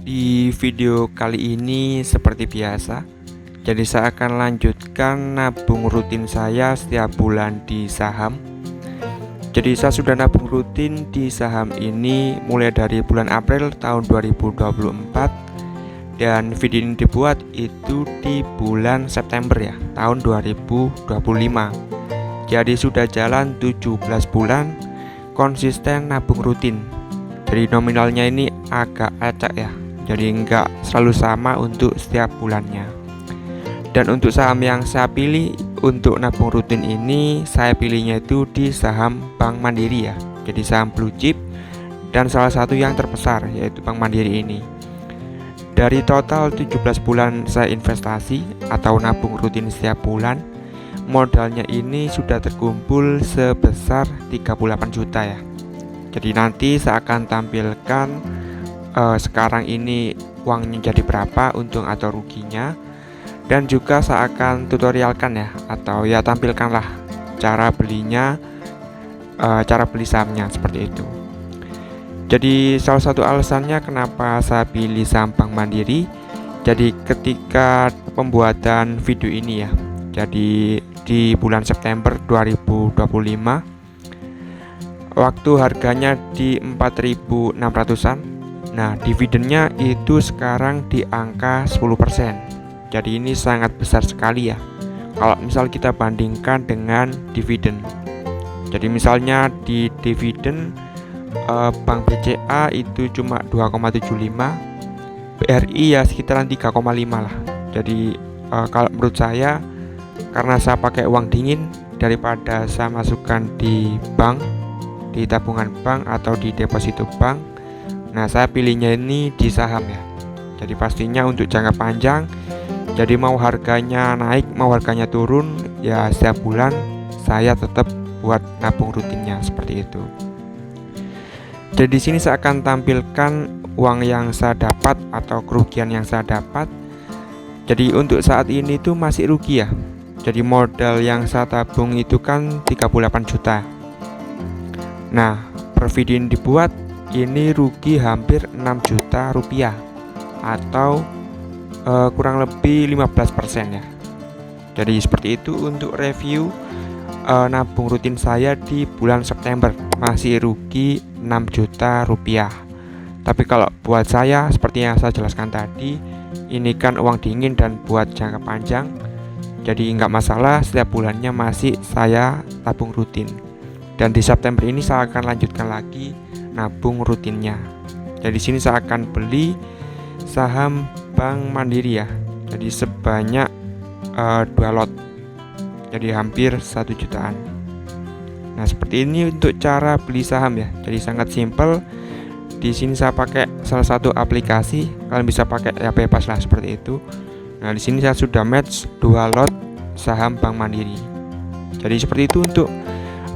Di video kali ini seperti biasa, jadi saya akan lanjutkan nabung rutin saya setiap bulan di saham. Jadi saya sudah nabung rutin di saham ini mulai dari bulan April tahun 2024, dan video ini dibuat itu di bulan September ya, tahun 2025. Jadi sudah jalan 17 bulan konsisten nabung rutin. Jadi nominalnya ini agak acak ya, jadi enggak selalu sama untuk setiap bulannya. Dan untuk saham yang saya pilih untuk nabung rutin ini, saya pilihnya itu di saham Bank Mandiri ya. Jadi saham blue chip dan salah satu yang terbesar yaitu Bank Mandiri ini. Dari total 17 bulan saya investasi atau nabung rutin setiap bulan, modalnya ini sudah terkumpul sebesar 38 juta ya. Jadi nanti saya akan tampilkan sekarang ini uangnya jadi berapa, untung atau ruginya, dan juga saya akan tutorialkan ya, atau ya tampilkanlah cara belinya, cara beli sahamnya seperti itu. Jadi salah satu alasannya kenapa saya pilih saham Bank Mandiri, jadi ketika pembuatan video ini ya, jadi di bulan September 2025, waktu harganya di 4.600-an. Nah, dividennya itu sekarang di angka 10%. Jadi ini sangat besar sekali ya kalau misal kita bandingkan dengan dividen. Jadi misalnya di dividen Bank BCA itu cuma 2,75, BRI ya sekitaran 3,5 lah. Jadi kalau menurut saya, karena saya pakai uang dingin, daripada saya masukkan di bank, di tabungan bank atau di deposito bank, nah saya pilihnya ini di saham ya. Jadi pastinya untuk jangka panjang, jadi mau harganya naik mau harganya turun ya, setiap bulan saya tetap buat nabung rutinnya seperti itu. Jadi di sini saya akan tampilkan uang yang saya dapat atau kerugian yang saya dapat. Jadi untuk saat ini tuh masih rugi ya. Jadi modal yang saya tabung itu kan 38 juta. Nah, per video ini dibuat, ini rugi hampir 6 juta rupiah atau kurang lebih 15% ya. Jadi seperti itu untuk review nabung rutin saya di bulan September, masih rugi 6 juta rupiah. Tapi kalau buat saya, seperti yang saya jelaskan tadi, ini kan uang dingin dan buat jangka panjang, jadi nggak masalah, setiap bulannya masih saya tabung rutin. Dan di September ini saya akan lanjutkan lagi nabung rutinnya. Jadi sini saya akan beli saham Bank Mandiri ya. Jadi sebanyak 2 lot. Jadi hampir 1 jutaan. Nah, seperti ini untuk cara beli saham ya. Jadi sangat simpel. Di sini saya pakai salah satu aplikasi, kalian bisa pakai ya bebas lah seperti itu. Nah, di sini saya sudah match 2 lot saham Bank Mandiri. Jadi seperti itu untuk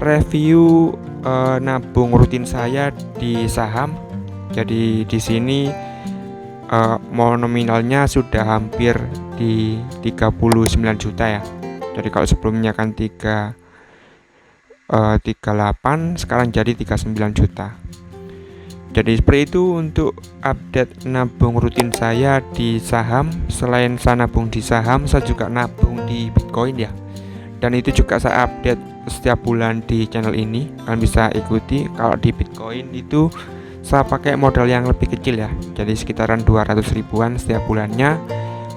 review nabung rutin saya di saham. Jadi di sini nominalnya sudah hampir di 39 juta ya. Jadi kalau sebelumnya kan 38, sekarang jadi 39 juta. Jadi seperti itu untuk update nabung rutin saya di saham. Selain saya nabung di saham, saya juga nabung di Bitcoin ya. Dan itu juga saya update setiap bulan di channel ini. Kalian bisa ikuti. Kalau di Bitcoin itu saya pakai modal yang lebih kecil ya. Jadi sekitaran 200 ribuan setiap bulannya.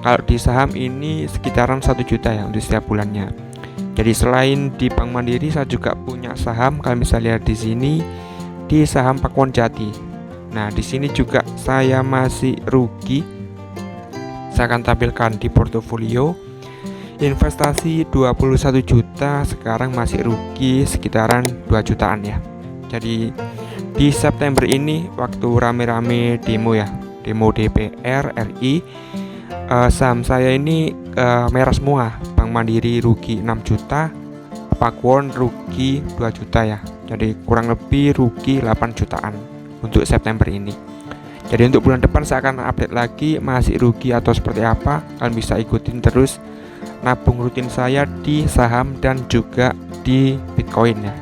Kalau di saham ini sekitaran 1 juta ya untuk setiap bulannya. Jadi selain di Bank Mandiri, saya juga punya saham. Kalian bisa lihat di sini, di saham Pakuwon Jati. Nah, di sini juga saya masih rugi. Saya akan tampilkan di portofolio. Investasi 21 juta, sekarang masih rugi sekitaran 2 jutaan ya. Jadi di September ini waktu rame-rame demo ya, demo DPR RI, saham saya ini merah semua. Bank Mandiri rugi 6 juta, Pakuwon rugi 2 juta ya. Jadi kurang lebih rugi 8 jutaan untuk September ini. Jadi untuk bulan depan saya akan update lagi masih rugi atau seperti apa. Kalian bisa ikutin terus nabung rutin saya di saham dan juga di Bitcoin ya.